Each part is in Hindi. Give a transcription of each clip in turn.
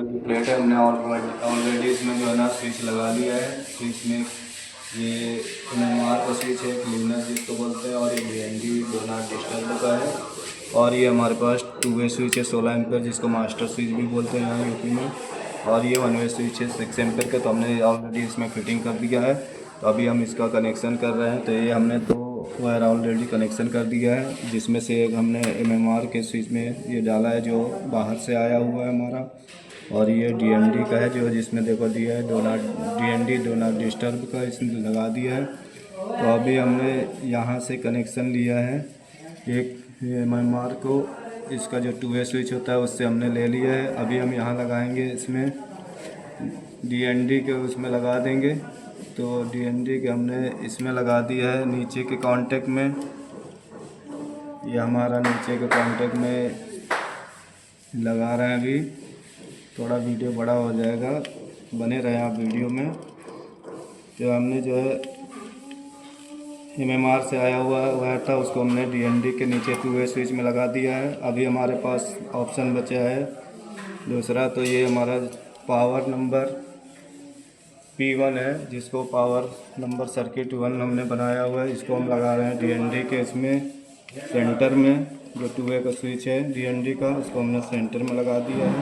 की प्लेट है। हमने ऑलरेडी इसमें जो है ना स्विच लगा लिया है। स्विच में ये MMR का स्विच है, क्लीनर जिसको बोलते हैं, और ये DND डो नॉट डिस्टर्ब का है। और ये हमारे पास 2 वे स्विच है 16 एम्पेयर, जिसको मास्टर स्विच भी बोलते हैं यहाँ यूपी में। और ये 1 वे स्विच है 6 एम्पेयर का। तो हमने ऑलरेडी इसमें फिटिंग कर दिया है। तो अभी हम इसका कनेक्शन कर रहे हैं। तो ये हमने 2 वायर ऑलरेडी कनेक्शन कर दिया है, जिसमें से एक हमने MMR के स्विच में ये डाला है जो बाहर से आया हुआ है हमारा। और ये DND का है जो जिसमें देखो दिया है DND डो नॉट डिस्टर्ब का, इसमें लगा दिया है। तो अभी हमने यहाँ से कनेक्शन लिया है एक MMR को, इसका जो 2 वे स्विच होता है उससे हमने ले लिया है। अभी हम यहाँ लगाएंगे इसमें DND के, उसमें लगा देंगे। तो DND के हमने इसमें लगा दिया है नीचे के कांटेक्ट में। ये हमारा नीचे के कांटेक्ट में लगा रहे हैं। अभी थोड़ा वीडियो बड़ा हो जाएगा, बने रहे आप वीडियो में। तो हमने जो है MMR से आया हुआ वायर था उसको हमने DND के नीचे 2 वे स्विच में लगा दिया है। अभी हमारे पास ऑप्शन बचा है दूसरा, तो ये हमारा पावर नंबर P1 है, जिसको पावर नंबर सर्किट 1 हमने बनाया हुआ है। इसको हम लगा रहे हैं DND के इसमें सेंटर में। जो 2 वे का स्विच है DND का, उसको हमने सेंटर में लगा दिया है।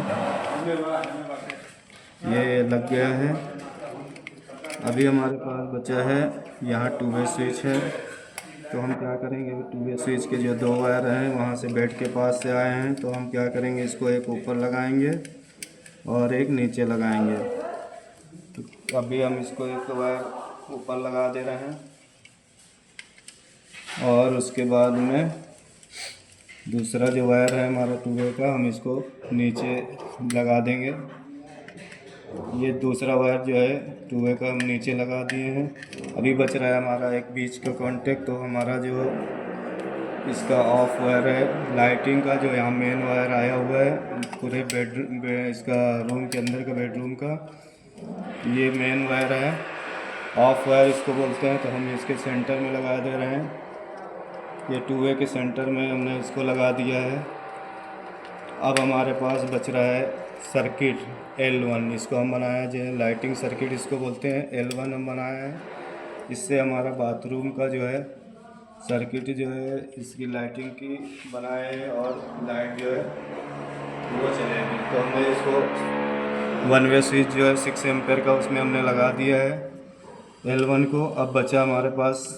ये लग गया है। अभी हमारे पास बचा है यहाँ 2 वे स्विच है। तो हम क्या करेंगे, 2 वे स्विच के जो 2 वायर हैं वहाँ से बेड के पास से आए हैं, तो हम क्या करेंगे, इसको एक ऊपर लगाएंगे और एक नीचे लगाएंगे। तो अभी हम इसको एक वायर ऊपर लगा दे रहे हैं और उसके बाद में दूसरा जो वायर है हमारा 2 वे का, हम इसको नीचे लगा देंगे। ये दूसरा वायर जो है 2 वे का हम नीचे लगा दिए हैं। अभी बच रहा है हमारा एक बीच का कांटेक्ट। तो हमारा जो इसका ऑफ वायर है लाइटिंग का, जो यहाँ मेन वायर आया हुआ है पूरे बेडरूम इसका रूम के अंदर का बेडरूम का, ये मेन वायर है, ऑफ वायर इसको बोलते हैं। तो हम इसके सेंटर में लगा दे रहे हैं। ये 2 वे के सेंटर में हमने इसको लगा दिया है। अब हमारे पास बच रहा है सर्किट L1, इसको हम बनाया जो है लाइटिंग सर्किट इसको बोलते हैं, L1 हम बनाया है। इससे हमारा बाथरूम का जो है सर्किट जो है इसकी लाइटिंग की बनाए है और लाइट जो है वो चलेगी। तो हमने इसको 1 वे स्विच जो है 6 एम्पेयर का उसमें हमने लगा दिया है L1 को। अब बचा हमारे पास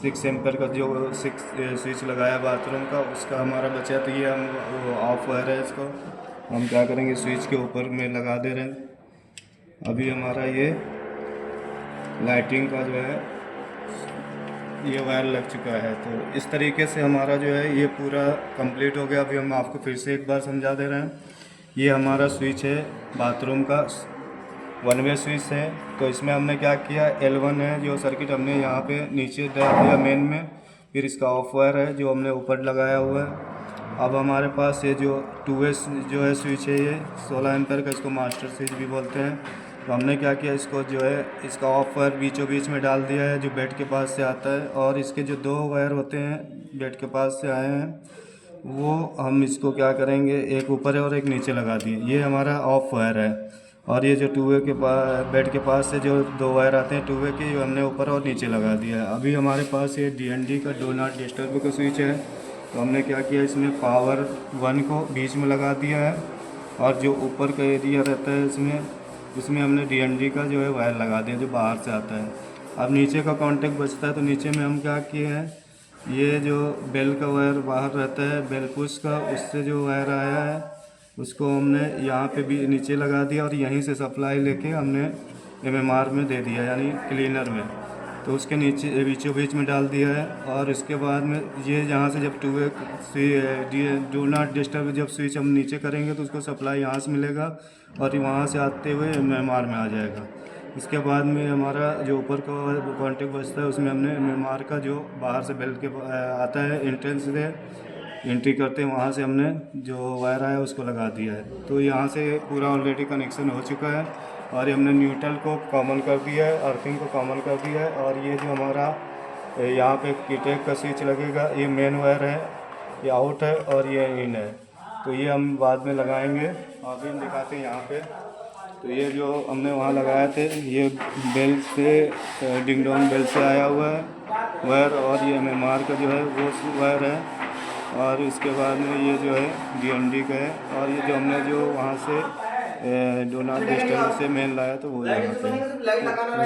6 एम्पेयर का जो 6 स्विच लगाया बाथरूम का, उसका हमारा बचा। तो ये हम वो ऑफ वायर है, इसको हम क्या करेंगे स्विच के ऊपर में लगा दे रहे हैं। अभी हमारा ये लाइटिंग का जो है ये वायर लग चुका है। तो इस तरीके से हमारा जो है ये पूरा कंप्लीट हो गया। अभी हम आपको फिर से एक बार समझा दे रहे हैं। ये हमारा स्विच है बाथरूम का, 1 वे स्विच है। तो इसमें हमने क्या किया, L1 है जो सर्किट हमने यहाँ पे नीचे डाल दिया मेन में। फिर इसका ऑफ वायर है जो हमने ऊपर लगाया हुआ है। अब हमारे पास ये जो 2 वे जो है स्विच है ये 16 एम्पेयर का, इसको मास्टर स्विच भी बोलते हैं। तो हमने क्या किया, इसको जो है इसका ऑफ वायर बीचों बीच में डाल दिया है जो बेड के पास से आता है। और इसके जो 2 वायर होते हैं बेड के पास से आए हैं, वो हम इसको क्या करेंगे, एक ऊपर है और एक नीचे लगा दिए। ये हमारा ऑफ वायर है। और ये जो 2 वे के बेड के पास से जो 2 वायर आते हैं 2 वे के, जो हमने ऊपर और नीचे लगा दिया है। अभी हमारे पास ये DND का डो नॉट डिस्टर्ब का स्विच है। तो हमने क्या किया, इसमें पावर 1 को बीच में लगा दिया है और जो ऊपर का एरिया रहता है इसमें हमने DND का जो है वायर लगा दिया जो बाहर से आता है। अब नीचे का कांटेक्ट बचता है, तो नीचे में हम क्या किए हैं, ये जो बेल का वायर बाहर रहता है बेल पुश का, उससे जो वायर आया है उसको हमने यहाँ पे भी नीचे लगा दिया और यहीं से सप्लाई लेके हमने MMR में दे दिया, यानी क्लीनर में। तो उसके नीचे बीचों बीच में डाल दिया है। और इसके बाद में ये यहाँ से जब 2 वे डू नॉट डिस्टर्ब जब स्विच हम नीचे करेंगे तो उसको सप्लाई यहाँ से मिलेगा और वहाँ से आते हुए MMR में आ जाएगा। इसके बाद में हमारा जो ऊपर का कॉन्टेक्ट बचता है उसमें हमने MMR का जो बाहर से बेल्ट के आता है एंट्रेंस से एंट्री करते हैं, वहाँ से हमने जो वायर आया उसको लगा दिया है। तो यहाँ से पूरा ऑलरेडी कनेक्शन हो चुका है और हमने न्यूट्रल को कॉमन कर दिया है, अर्थिंग को कॉमन कर दिया है। और ये जो हमारा यहाँ पे कीटेक का स्विच लगेगा, ये मेन वायर है, ये आउट है और ये इन है। तो ये हम बाद में लगाएंगे। अभी हम दिखाते हैं यहाँ पे। तो ये जो हमने वहाँ लगाए थे, ये बेल से डिंग डोंग बेल से आया हुआ है वायर, और ये MMR का जो है वो वायर है, और इसके बाद में ये जो है DND का है, और ये जो हमने जो वहाँ से डो नॉट डिस्टर्ब से मेन लाया तो वो यहाँ पे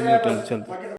न्यूट्रल चलता है।